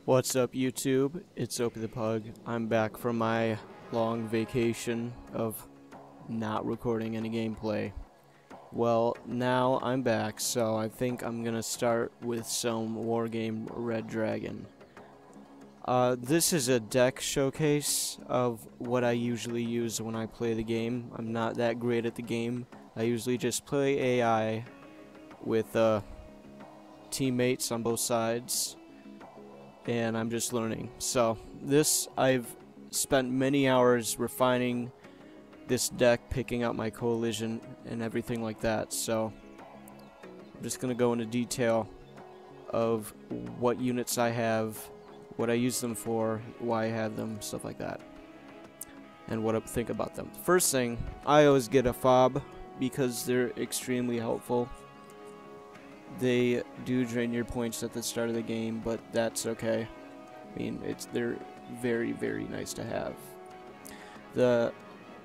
What's up, YouTube? It's Opie the Pug. I'm back from my long vacation of not recording any gameplay. Well, now I'm back, so I think I'm gonna start with some Wargame Red Dragon. This is a deck showcase of what I usually use when I play the game. I'm not that great at the game. I usually just play AI with teammates on both sides, and I'm just learning. So this, I've spent many hours refining this deck, picking out my coalition and everything like that. So I'm just gonna go into detail of what units I have, what I use them for, why I have them, stuff like that, and what I think about them. First thing, I always get a fob because they're extremely helpful. They do drain your points at the start of the game, but that's okay. I mean, they're very, very nice to have. The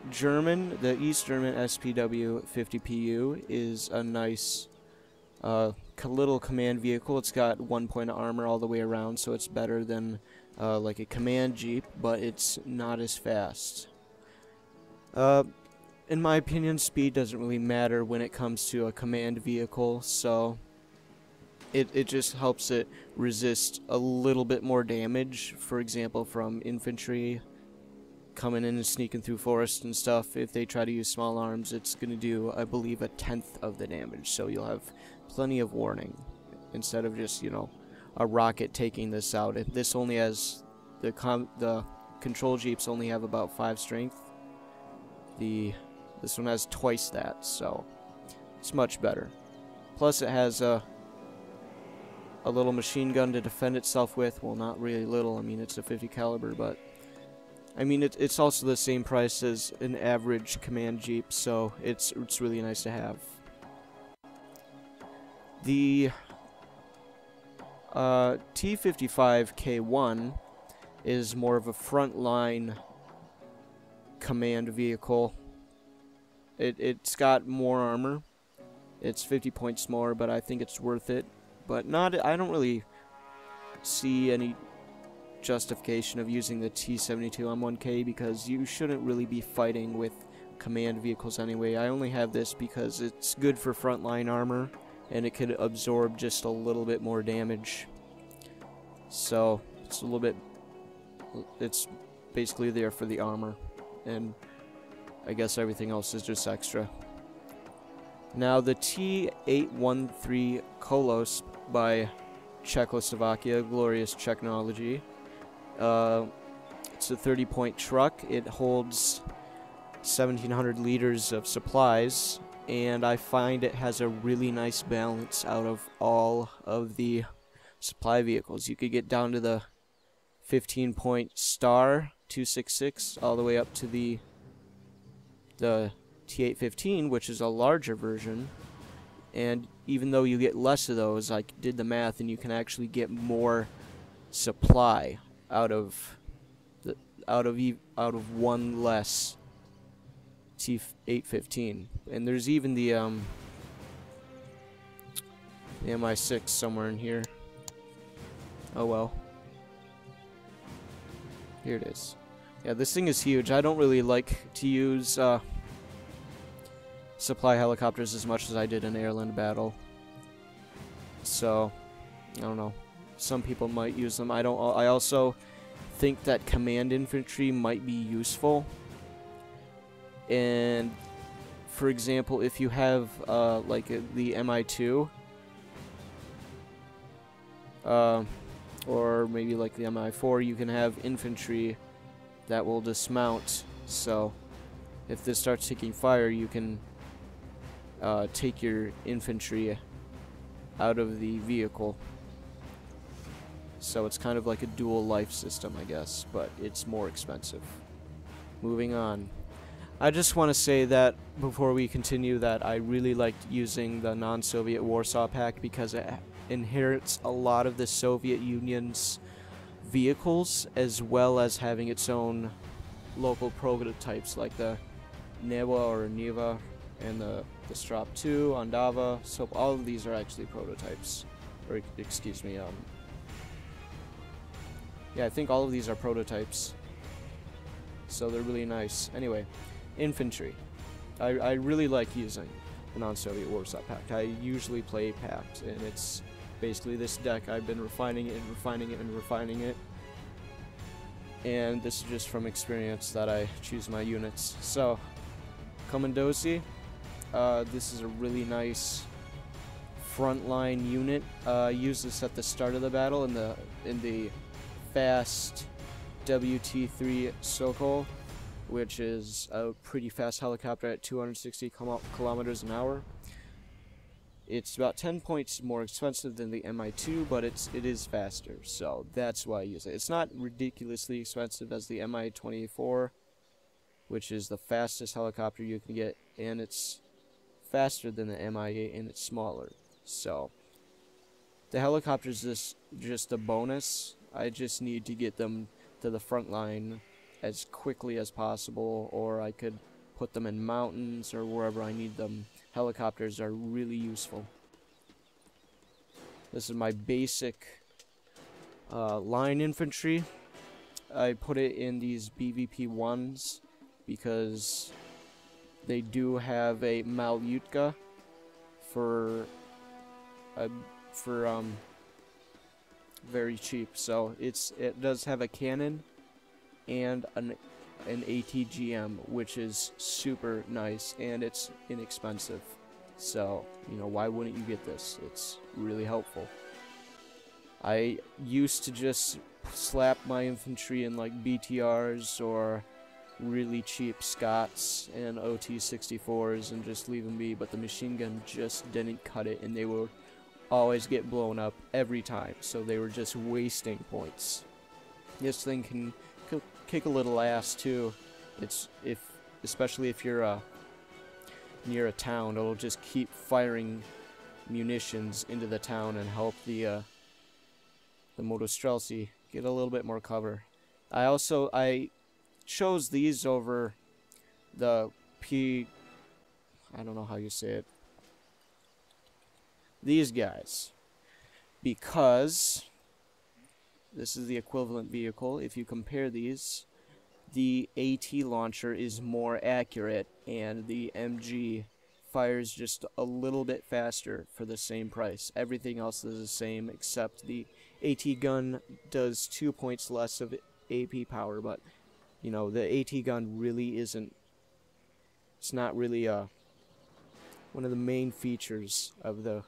East German SPW 50PU is a nice little command vehicle. It's got 1 point of armor all the way around, so it's better than like a command jeep, but it's not as fast. In my opinion, speed doesn't really matter when it comes to a command vehicle, so it just helps it resist a little bit more damage, for example, from infantry coming in and sneaking through forests and stuff. If they try to use small arms, it's going to do, I believe, 1/10 of the damage, so you'll have plenty of warning, instead of just, you know, a rocket taking this out. This only has, the control jeeps only have about 5 strength. This one has twice that, so it's much better. Plus it has a little machine gun to defend itself with. Well, not really little, I mean it's a 50 caliber, but I mean it's also the same price as an average command jeep, so it's really nice to have. The T55K1 is more of a frontline command vehicle. It's got more armor. It's 50 points more, but I think it's worth it. But I don't really see any justification of using the T72M1K because you shouldn't really be fighting with command vehicles anyway. I only have this because it's good for frontline armor and it could absorb just a little bit more damage. So it's basically there for the armor, and I guess everything else is just extra. Now the T813 Kolos by Czechoslovakia, glorious technology. It's a 30-point truck. It holds 1,700 liters of supplies, and I find it has a really nice balance out of all of the supply vehicles. You could get down to the 15-point Star 266 all the way up to the T815, which is a larger version, and even though you get less of those, I did the math, and you can actually get more supply out of one less T815. And there's even the MI6 somewhere in here. Oh well. Here it is. Yeah, this thing is huge. I don't really like to use supply helicopters as much as I did in Airland Battle. So, I don't know. Some people might use them. I don't. I also think that command infantry might be useful. And, for example, if you have like the MI2, or maybe like the MI4, you can have infantry that will dismount. So, if this starts taking fire, you can take your infantry out of the vehicle. So it's kind of like a dual life system, I guess, but it's more expensive. Moving on. I just want to say that before we continue that I really liked using the non-Soviet Warsaw Pact because it inherits a lot of the Soviet Union's vehicles, as well as having its own local prototypes like the Newa or Niva and the Strop 2, Ondava. So all of these are actually prototypes, or excuse me, Yeah, I think all of these are prototypes. So they're really nice. Anyway, infantry. I really like using the non-Soviet Warsaw Pact. I usually play Pact, and it's basically this deck. I've been refining it and refining it and refining it. And this is just from experience that I choose my units. So, Commandosi. This is a really nice frontline unit. Use this at the start of the battle in the fast WT-3 Sokol, which is a pretty fast helicopter at 260 kilometers an hour. It's about 10 points more expensive than the Mi-2, but it is faster, so that's why I use it. It's not ridiculously expensive as the Mi-24, which is the fastest helicopter you can get, and it's faster than the Mi-8, and it's smaller. So the helicopters is just a bonus. I just need to get them to the front line as quickly as possible, or I could put them in mountains or wherever I need them. Helicopters are really useful. This is my basic line infantry. I put it in these BVP-1s because they do have a Malyutka for very cheap. So it does have a cannon and an ATGM, which is super nice, and it's inexpensive. So, you know, why wouldn't you get this? It's really helpful. I used to just slap my infantry in like BTRs or really cheap Scots and OT-64s and just leave them be, but the machine gun just didn't cut it, and they would always get blown up every time, so they were just wasting points. This thing can kick a little ass too. Especially if you're near a town, it'll just keep firing munitions into the town and help the Motostrelci get a little bit more cover. I chose these over the I don't know how you say it. These guys, because this is the equivalent vehicle. If you compare these, the AT launcher is more accurate, and the MG fires just a little bit faster for the same price. Everything else is the same, except the AT gun does 2 points less of AP power, but, you know, the AT gun really isn't, it's not really one of the main features of the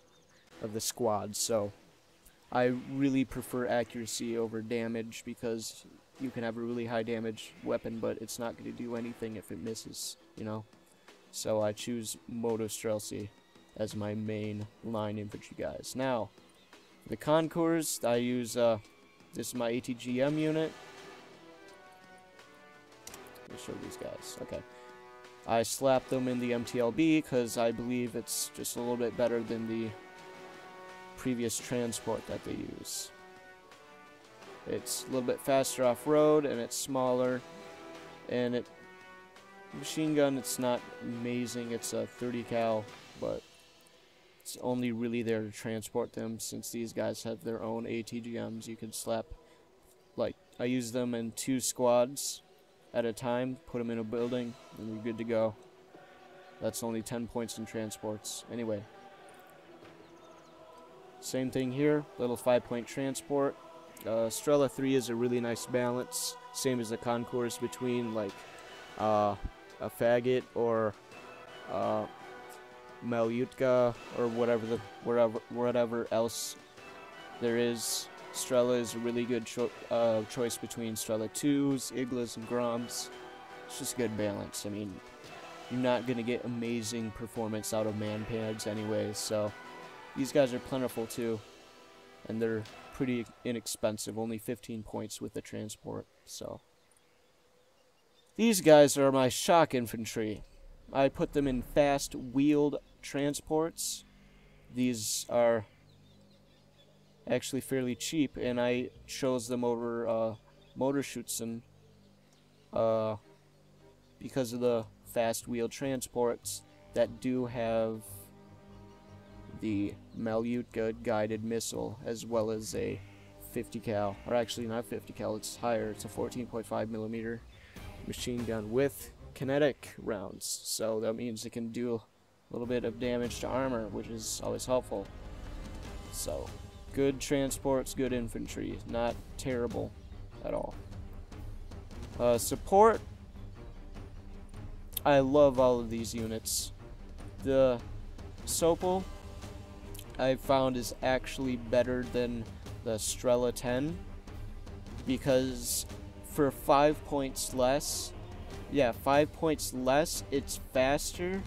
squad, so I really prefer accuracy over damage, because you can have a really high damage weapon, but it's not going to do anything if it misses, you know? So I choose Motostrelci as my main line infantry guys. Now, the Concours, I use, this is my ATGM unit. Let me show these guys. Okay. I slapped them in the MTLB because I believe it's just a little bit better than the previous transport that they use. It's a little bit faster off-road, and it's smaller, and machine gun, it's not amazing. It's a 30 cal, but it's only really there to transport them, since these guys have their own ATGMs. You can slap, like, I use them in 2 squads at a time, put them in a building, and you're good to go. That's only 10 points in transports. Anyway, same thing here, little 5-point transport. Strela 3 is a really nice balance, same as the Concours, between like a faggot or Malyutka or whatever else there is. Strela is a really good choice between Strela 2s, Iglas, and Groms. It's just good balance. I mean, you're not going to get amazing performance out of man-pads anyway, so these guys are plentiful too, and they're pretty inexpensive, only 15 points with the transport. So these guys are my shock infantry. I put them in fast wheeled transports. These are actually fairly cheap, and I chose them over Motorschützen because of the fast wheeled transports that do have the Malyutka guided missile, as well as a 50 cal, or actually not 50 cal, it's higher. It's a 14.5 millimeter machine gun with kinetic rounds, so that means it can do a little bit of damage to armor, which is always helpful. So, good transports, good infantry, not terrible at all. Support, I love all of these units. The Sopel I found is actually better than the Strela 10 because for 5 points less, yeah, 5 points less, it's faster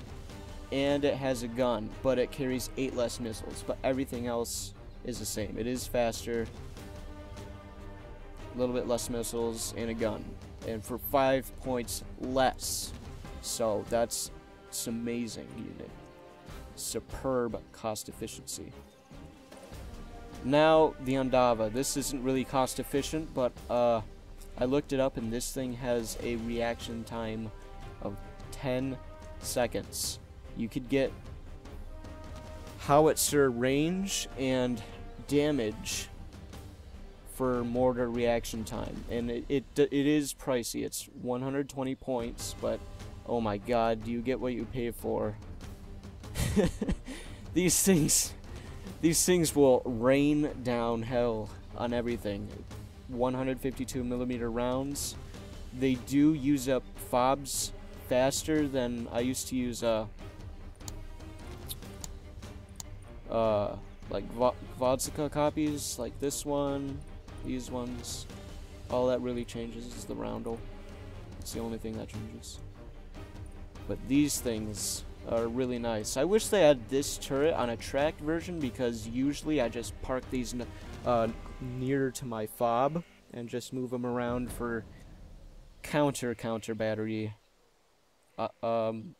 and it has a gun, but it carries 8 less missiles, but everything else is the same. It is faster, a little bit less missiles, and a gun, and for 5 points less. So that's amazing unit. Superb cost efficiency. Now the Ondava. This isn't really cost efficient, but I looked it up and this thing has a reaction time of 10 seconds. You could get howitzer range and damage for mortar reaction time, and it is pricey. It's 120 points, but oh my god, do you get what you pay for? These things will rain down hell on everything. 152 millimeter rounds. They do use up fobs faster than I used to use like vodka copies, like this one, these ones. All that really changes is the roundel. It's the only thing that changes. But these things are really nice. I wish they had this turret on a tracked version, because usually I just park these nearer to my fob and just move them around for counter battery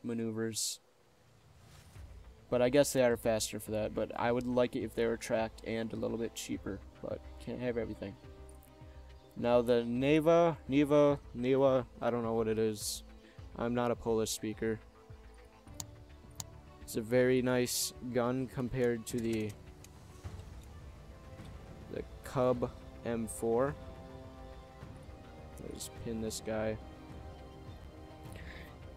maneuvers. But I guess they are faster for that, but I would like it if they were tracked and a little bit cheaper, but can't have everything. Now the Neva, I don't know what it is. I'm not a Polish speaker. It's a very nice gun compared to the Cub M4. I'll just pin this guy.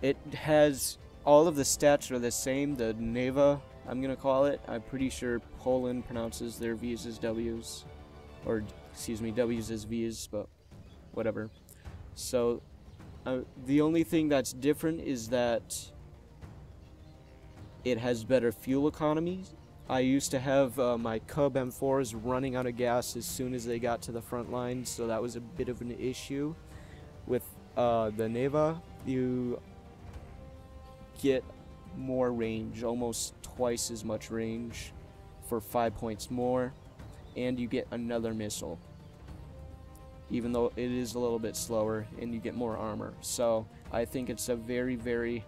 It has all of the stats are the same. The Neva, I'm gonna call it. I'm pretty sure Poland pronounces their V's as W's, or excuse me, W's as V's, but whatever. So the only thing that's different is that it has better fuel economy. I used to have my Cub M4s running out of gas as soon as they got to the front line, so that was a bit of an issue. With the Neva, you get more range, almost twice as much range for 5 points more, and you get another missile, even though it is a little bit slower, and you get more armor. So I think it's a very, very,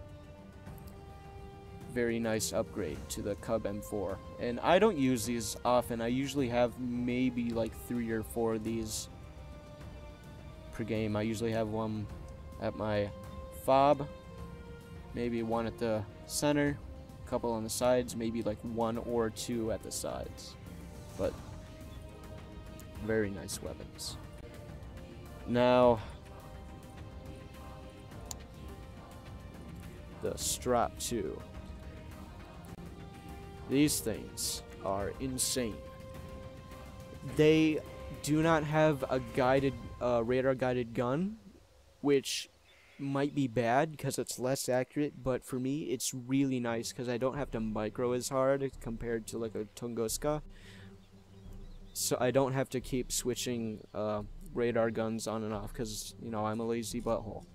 very nice upgrade to the Cub M4. And I don't use these often. I usually have maybe like 3 or 4 of these per game. I usually have one at my fob, maybe one at the center, a couple on the sides, maybe like 1 or 2 at the sides. But very nice weapons. Now the Strap 2. These things are insane. They do not have a guided radar guided gun, which might be bad because it's less accurate, but for me it's really nice because I don't have to micro as hard compared to like a Tunguska. So I don't have to keep switching radar guns on and off because, you know, I'm a lazy butthole.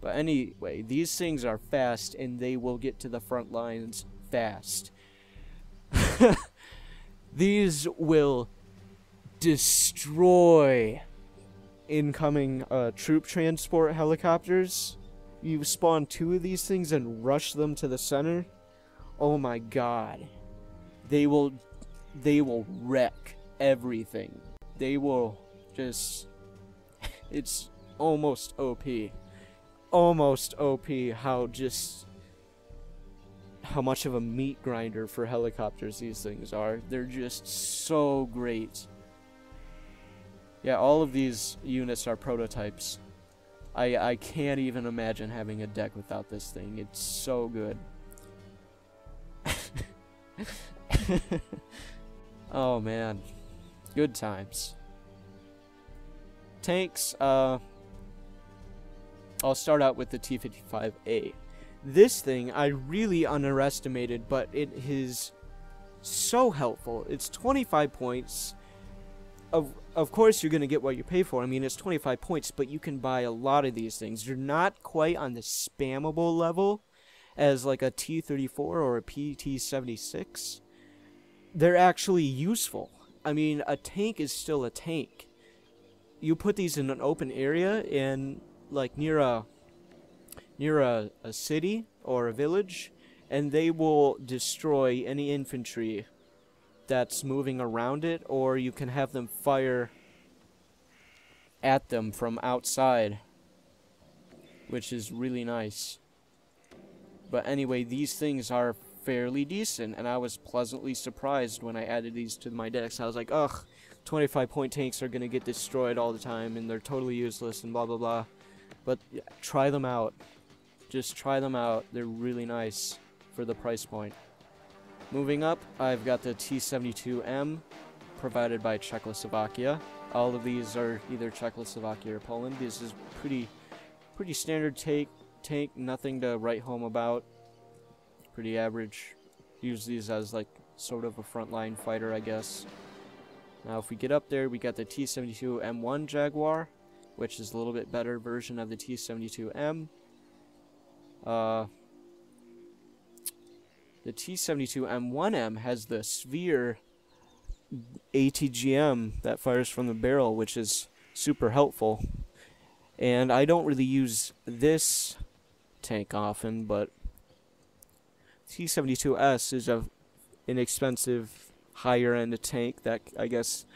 But anyway, these things are fast and they will get to the front lines fast. These will destroy incoming troop transport helicopters. You spawn 2 of these things and rush them to the center. Oh my god. They will wreck everything. They will just, it's almost OP. Almost OP how much of a meat grinder for helicopters these things are. They're just so great. Yeah, all of these units are prototypes. I can't even imagine having a deck without this thing. It's so good. Oh man, good times. Tanks, I'll start out with the T-55A. This thing I really underestimated, but it is so helpful. It's 25 points. Of course you're going to get what you pay for. I mean, it's 25 points, but you can buy a lot of these things. You're not quite on the spammable level as like a T-34 or a PT-76. They're actually useful. I mean, a tank is still a tank. You put these in an open area and like near a city or a village, and they will destroy any infantry that's moving around it, or you can have them fire at them from outside, which is really nice. But anyway, these things are fairly decent, and I was pleasantly surprised when I added these to my decks. I was like, ugh, 25 point tanks are gonna get destroyed all the time and they're totally useless and blah blah blah. But yeah, try them out. Just try them out. They're really nice for the price point. Moving up, I've got the T-72M, provided by Czechoslovakia. All of these are either Czechoslovakia or Poland. This is pretty standard tank, nothing to write home about. Pretty average. Use these as like sort of a frontline fighter, I guess. Now if we get up there, we got the T-72M1 Jaguar, which is a little bit better version of the T-72M. The T-72M1M has the Sphere ATGM that fires from the barrel, which is super helpful. And I don't really use this tank often, but T-72S is a inexpensive, higher-end tank that I guess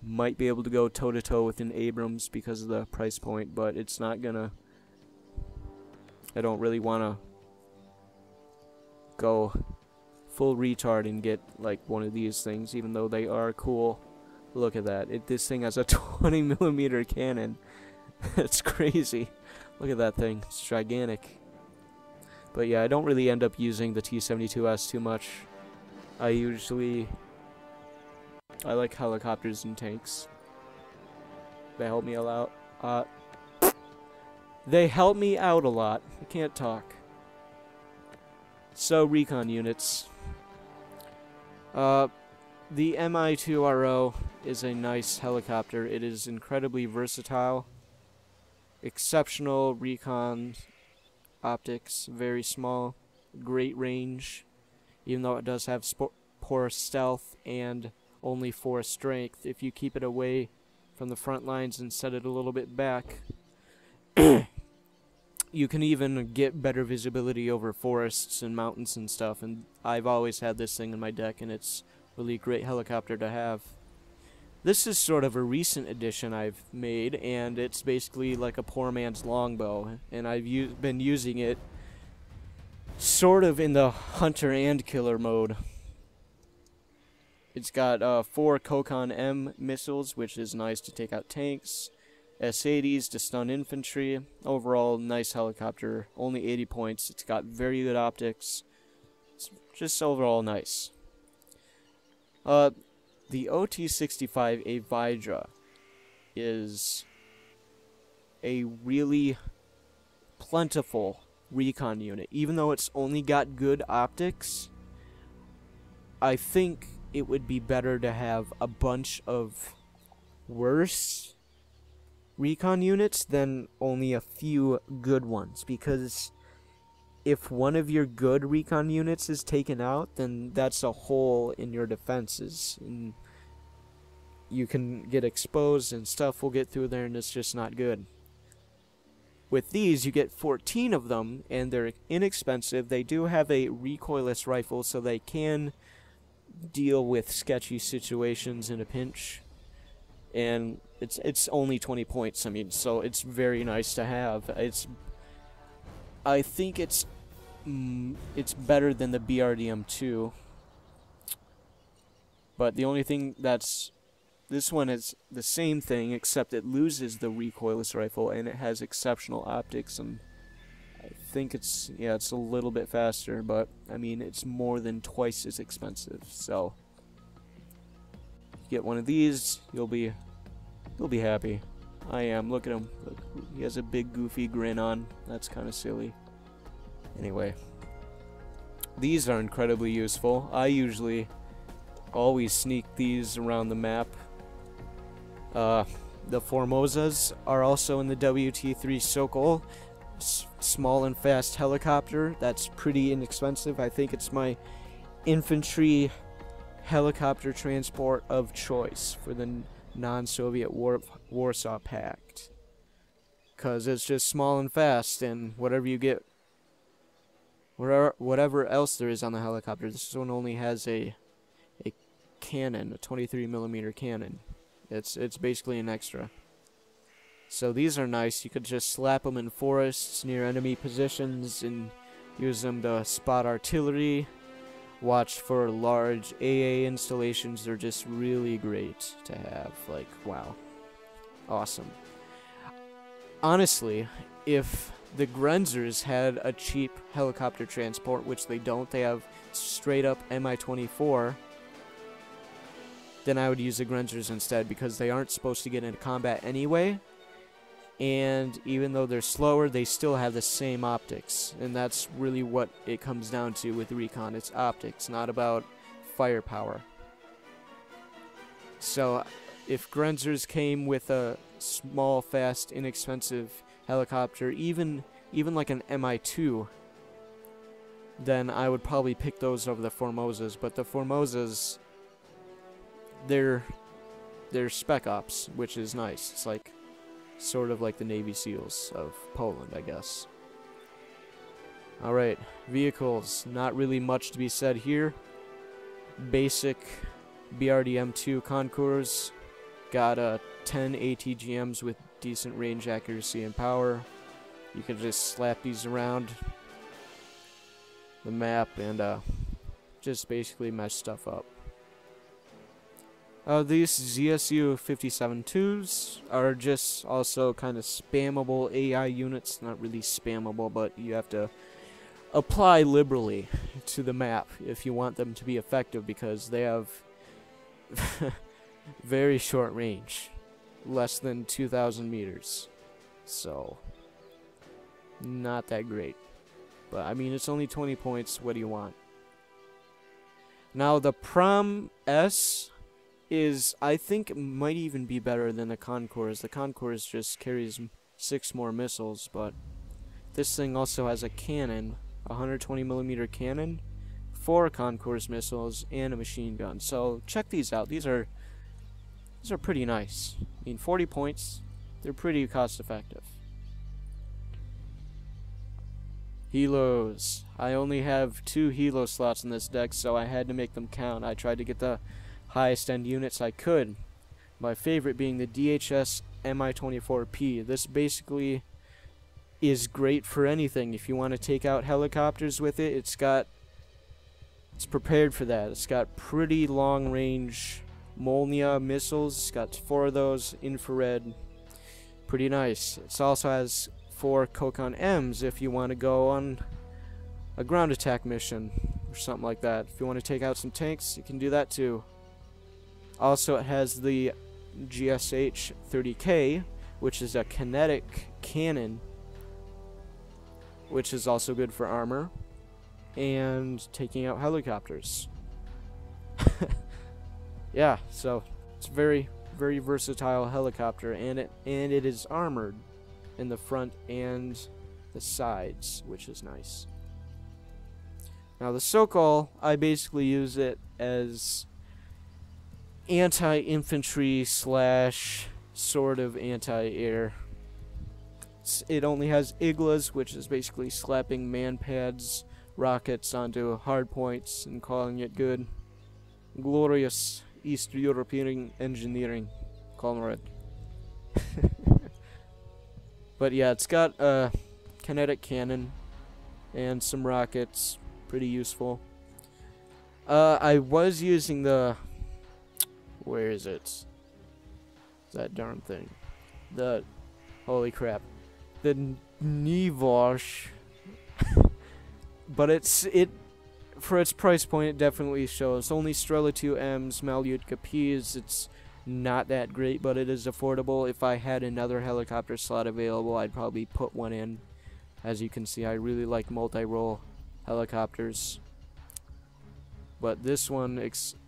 might be able to go toe-to-toe with an Abrams because of the price point, but it's not gonna... I don't really want to go full retard and get like one of these things, even though they are cool. Look at that. This thing has a 20mm cannon. That's crazy. Look at that thing. It's gigantic. But yeah, I don't really end up using the T-72S too much. I like helicopters and tanks. They help me a lot. They help me out a lot. I can't talk. So, recon units. The Mi-2RO is a nice helicopter. It is incredibly versatile. Exceptional recon optics. Very small. Great range. Even though it does have poor stealth and only 4 strength. If you keep it away from the front lines and set it a little bit back, you can even get better visibility over forests and mountains and stuff, and I've always had this thing in my deck, and it's really great helicopter to have. This is sort of a recent addition I've made, and it's basically like a poor man's longbow, and I've been using it sort of in the hunter and killer mode. It's got 4 Kokon M missiles, which is nice to take out tanks. S-80s to stun infantry. Overall, nice helicopter. Only 80 points. It's got very good optics. It's just overall nice. The OT-65A Vidra is a really plentiful recon unit. Even though it's only got good optics, I think it would be better to have a bunch of worse recon units than only a few good ones, because if one of your good recon units is taken out, then that's a hole in your defenses, and you can get exposed and stuff will get through there, and it's just not good. With these, you get 14 of them, and they're inexpensive. They do have a recoilless rifle, so they can deal with sketchy situations in a pinch. And it's only 20 points, I mean, so it's very nice to have. I think it's better than the BRDM2. But the only thing that's This one is the same thing, except it loses the recoilless rifle, and it has exceptional optics, and I think it's a little bit faster, but I mean it's more than twice as expensive. So get one of these, you'll be happy. I am. Look at him. Look, he has a big goofy grin on. That's kind of silly. Anyway, these are incredibly useful. I usually always sneak these around the map. The Formosas are also in the WT3 Sokol. Small and fast helicopter. That's pretty inexpensive. I think it's my infantry helicopter transport of choice for the non-Soviet Warsaw Pact. Because it's just small and fast, and whatever you get, whatever else there is on the helicopter, this one only has a cannon, a 23mm cannon. It's basically an extra. So these are nice. You could just slap them in forests near enemy positions and use them to spot artillery. Watch for large AA installations. They're just really great to have. Like, wow. Awesome. Honestly, if the Grenzers had a cheap helicopter transport, which they don't, they have straight up Mi-24, then I would use the Grenzers instead, because they aren't supposed to get into combat anyway. And even though they're slower, they still have the same optics. And that's really what it comes down to with recon. It's optics, not about firepower. So if Grenzers came with a small, fast, inexpensive helicopter, even like an Mi-2, then I would probably pick those over the Formosas. But the Formosas, they're spec ops, which is nice. It's like sort of like the Navy SEALs of Poland, I guess. Alright, vehicles. Not really much to be said here. Basic BRDM2 Concours. Got 10 ATGMs with decent range, accuracy, and power. You can just slap these around the map and just basically mess stuff up. These SJiUyTwA are just also kind of spammable AI units. Not really spammable, but you have to apply liberally to the map if you want them to be effective, because they have very short range, less than 2,000 meters. So, not that great. But, I mean, it's only 20 points. What do you want? Now, the Prom S is, I think, might even be better than the Concours. The Concours just carries 6 more missiles, but this thing also has a cannon, a 120mm cannon, 4 Concours missiles, and a machine gun. So check these out. These are pretty nice. I mean, 40 points. They're pretty cost effective. Helos. I only have 2 Helo slots in this deck, so I had to make them count. I tried to get the highest end units I could. My favorite being the DHS Mi-24P. This basically is great for anything. If you want to take out helicopters with it, it's prepared for that. It's got pretty long range Molnia missiles. It's got 4 of those, infrared. Pretty nice. It also has 4 Kokon M's if you want to go on a ground attack mission or something like that. If you want to take out some tanks, you can do that too. Also, it has the GSH-30K, which is a kinetic cannon, which is also good for armor and taking out helicopters. Yeah, so it's very, very versatile helicopter, and it is armored in the front and the sides, which is nice. Now the Sokol, I basically use it as anti-infantry / sort of anti-air. It only has Iglas, which is basically slapping man-pads, rockets onto hard points and calling it good. Glorious East European engineering, Conrad. But yeah, it's got a kinetic cannon and some rockets, pretty useful. I was using the, where is it? That darn thing. The holy crap. The Nivosh. But for its price point, it definitely shows. Only Strela 2Ms, SJiUyTwA Ps. It's not that great, but it is affordable. If I had another helicopter slot available, I'd probably put one in. As you can see, I really like multi-role helicopters. But this one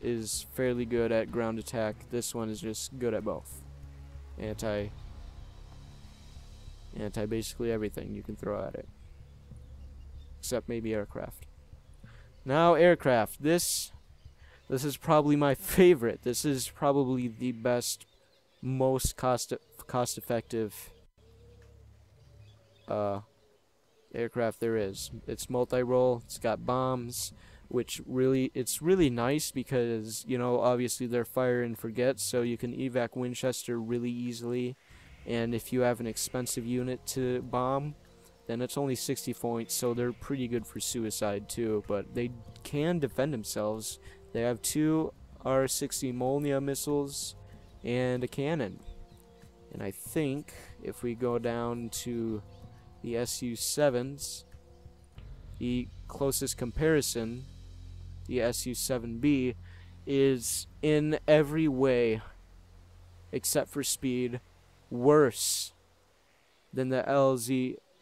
is fairly good at ground attack. This one is just good at both. Anti basically everything you can throw at it. Except maybe aircraft. Now aircraft. This is probably my favorite. This is probably the best, most cost-effective aircraft there is. It's multi-role. It's got bombs, which it's really nice because, you know, obviously they're fire and forget, so you can evac Winchester really easily. And if you have an expensive unit to bomb, then it's only 60 points, so they're pretty good for suicide too, but they can defend themselves. They have 2 R-60 Molnia missiles and a cannon. And I think if we go down to the SU-7s, the closest comparison, the SU-7B, is in every way, except for speed, worse than the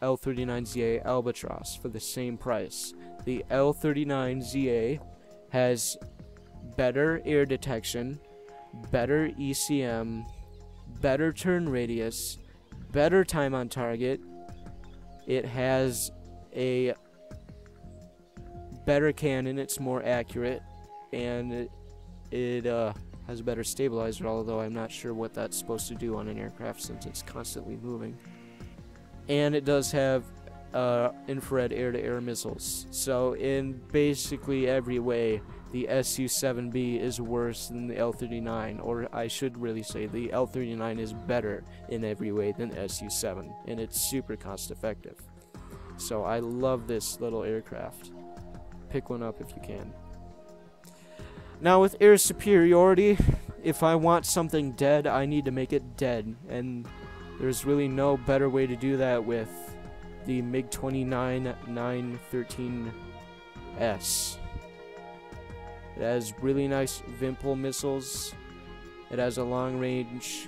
L39ZA Albatross for the same price. The L39ZA has better air detection, better ECM, better turn radius, better time on target. It has a better cannon, it's more accurate, and it has a better stabilizer, although I'm not sure what that's supposed to do on an aircraft since it's constantly moving. And it does have infrared air-to-air missiles. So in basically every way, the SU-7B is worse than the L-39, or I should really say the L-39 is better in every way than SU-7, and it's super cost-effective. So I love this little aircraft. Pick one up if you can. Now with air superiority, if I want something dead, I need to make it dead, and there's really no better way to do that with the MiG-29 913S. It has really nice Vimpel missiles. It has a long-range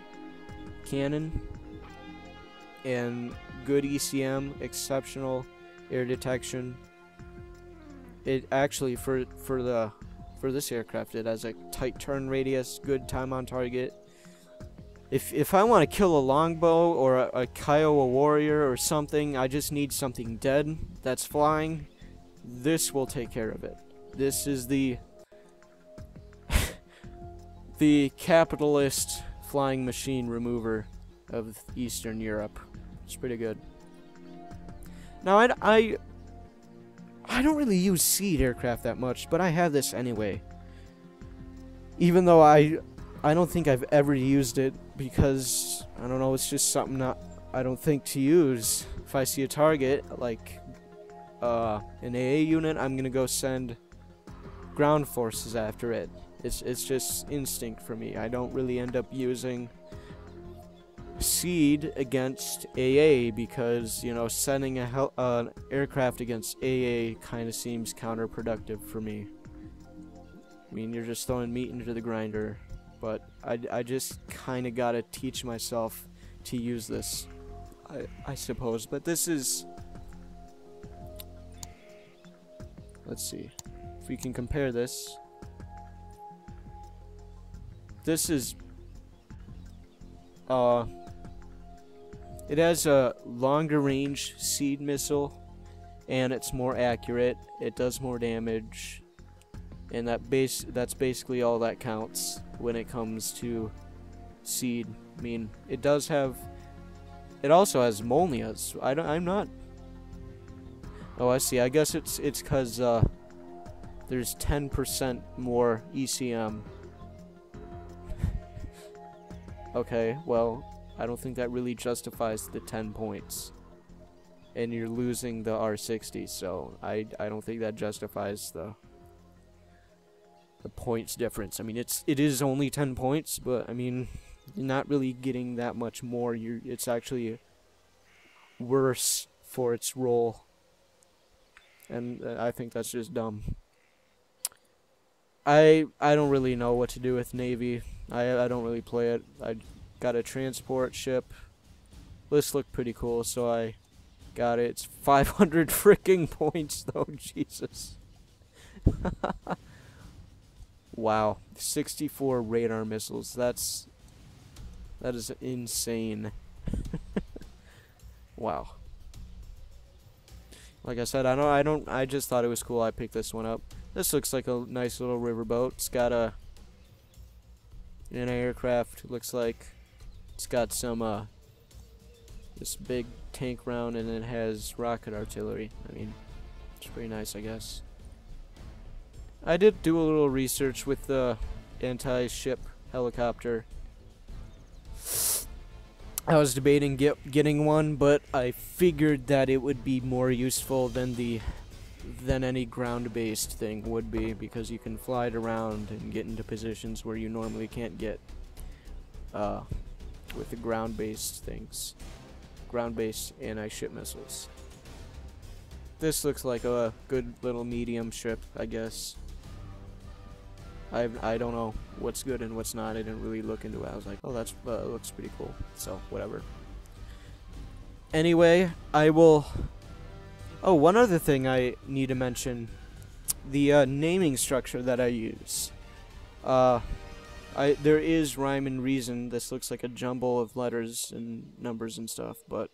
cannon and good ECM, exceptional air detection. It actually for this aircraft, it has a tight turn radius, good time on target. If I want to kill a longbow or a Kiowa warrior or something, I just need something dead that's flying. This will take care of it. This is the the capitalist flying machine remover of Eastern Europe. It's pretty good. Now I don't really use seed aircraft that much, but I have this anyway. Even though I don't think I've ever used it because, I don't know, it's just something I don't think to use. If I see a target, like an AA unit, I'm going to go send ground forces after it. It's just instinct for me. I don't really end up using seed against AA because, you know, sending an aircraft against AA kind of seems counterproductive for me. I mean, you're just throwing meat into the grinder. But I just kind of gotta teach myself to use this, I suppose. But this is, let's see if we can compare this. This is it has a longer range seed missile, and it's more accurate. It does more damage. And that's basically all that counts when it comes to seed. I mean, it also has Molnias. I'm not. Oh, I see. I guess it's because there's 10% more ECM. Okay, well, I don't think that really justifies the 10 points. And you're losing the R60, so I don't think that justifies the points difference. I mean, it is only 10 points, but I mean, You're not really getting that much more. It's actually worse for its role, and I think that's just dumb. I don't really know what to do with Navy. I don't really play it. I got a transport ship. This looked pretty cool, so I got it. It's 500 freaking points though, Jesus. Wow, 64 radar missiles. That is insane. Wow. Like I said, I just thought it was cool. I picked this one up. This looks like a nice little riverboat. It's got an aircraft. It looks like it's got some this big tank round, and it has rocket artillery. I mean, it's pretty nice, I guess. I did do a little research with the anti-ship helicopter. I was debating getting one, but I figured that it would be more useful than any ground-based thing would be, because you can fly it around and get into positions where you normally can't get with the ground-based things. Ground-based anti-ship missiles. This looks like a good little medium ship, I guess. I don't know what's good and what's not. I didn't really look into it. I was like, oh, that looks pretty cool. So, whatever. Anyway, I will... Oh, one other thing I need to mention. The naming structure that I use. There is rhyme and reason. This looks like a jumble of letters and numbers and stuff, but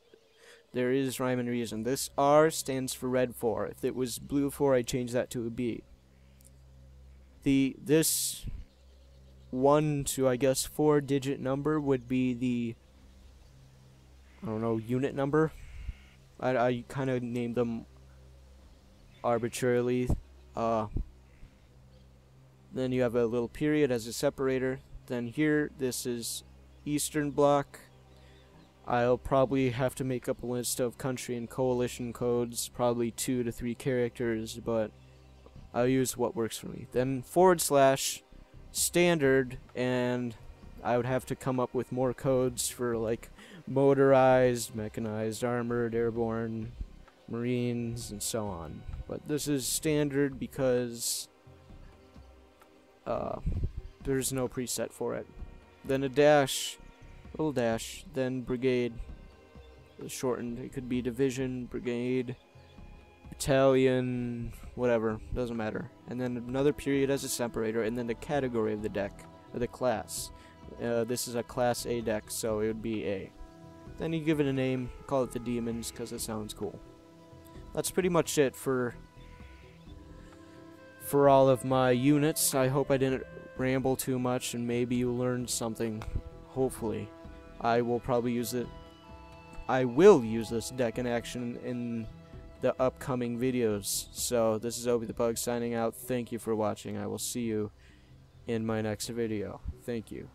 there is rhyme and reason. This R stands for red 4. If it was blue 4, I'd change that to a B. This 1 to, I guess, 4-digit number would be the, I don't know, unit number. I kind of named them arbitrarily. Then you have a little period as a separator. Then here, this is Eastern Bloc. I'll probably have to make up a list of country and coalition codes, probably 2 to 3 characters, but I'll use what works for me. Then / standard, and I would have to come up with more codes for like motorized, mechanized, armored, airborne, marines, and so on. But this is standard because there's no preset for it. Then a dash, little dash, then brigade, shortened. It could be division, brigade, battalion, whatever, doesn't matter. And then another period as a separator, and then the category of the deck, or the class. This is a Class A deck, so it would be A. Then you give it a name, call it the Demons, because it sounds cool. That's pretty much it for all of my units. I hope I didn't ramble too much, and maybe you learned something, hopefully. I will probably use it. I will use this deck in action in the upcoming videos. So this is Obi the Bug signing out. Thank you for watching. I will see you in my next video. Thank you.